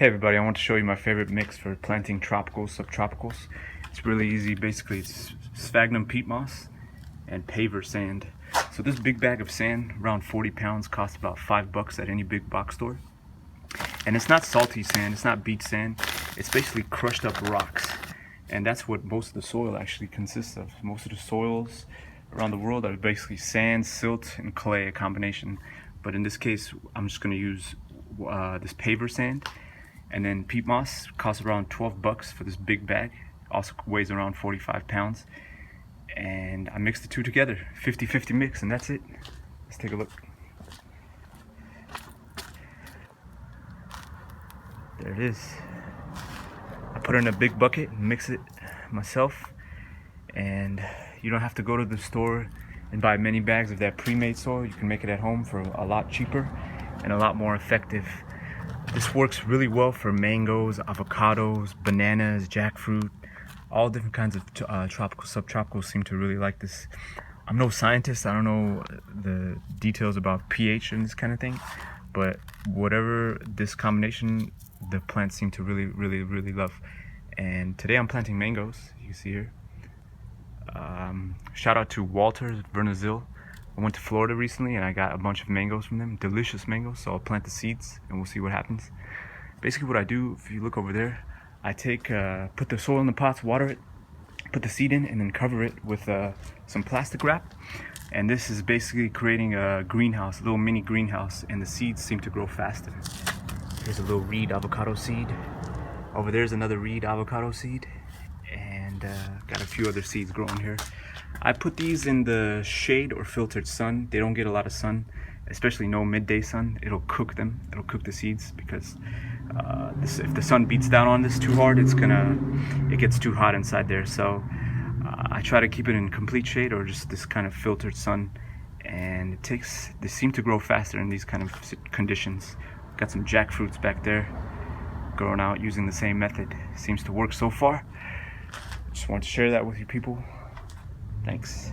Hey everybody, I want to show you my favorite mix for planting tropicals, subtropicals. It's really easy. Basically it's sphagnum peat moss and paver sand. So this big bag of sand, around 40 pounds, costs about $5 at any big box store. And it's not salty sand, it's not beach sand, it's basically crushed up rocks. And that's what most of the soil actually consists of. Most of the soils around the world are basically sand, silt, and clay, a combination. But in this case, I'm just going to use this paver sand. And then peat moss costs around $12 for this big bag. Also weighs around 45 pounds. And I mixed the two together, 50-50 mix, and that's it. Let's take a look. There it is. I put it in a big bucket and mix it myself. And you don't have to go to the store and buy many bags of that pre-made soil. You can make it at home for a lot cheaper and a lot more effective. This works really well for mangoes, avocados, bananas, jackfruit. All different kinds of tropical, subtropicals seem to really like this. I'm no scientist, I don't know the details about pH and this kind of thing, but whatever this combination, the plants seem to really love. And today I'm planting mangoes, you can see here. Shout out to Walter Vernazil. I went to Florida recently and I got a bunch of mangoes from them, delicious mangoes, so I'll plant the seeds and we'll see what happens. Basically what I do, if you look over there, I take, put the soil in the pots, water it, put the seed in, and then cover it with some plastic wrap. And this is basically creating a greenhouse, a little mini greenhouse, and the seeds seem to grow faster. Here's a little reed avocado seed. Over there's another reed avocado seed. And got a few other seeds growing here. I put these in the shade or filtered sun. They don't get a lot of sun, especially no midday sun. It'll cook them. It'll cook the seeds because if the sun beats down on this too hard, it gets too hot inside there. So I try to keep it in complete shade or just this kind of filtered sun, and they seem to grow faster in these kind of conditions. Got some jackfruits back there growing out using the same method. Seems to work so far. Just want to share that with you people. Thanks.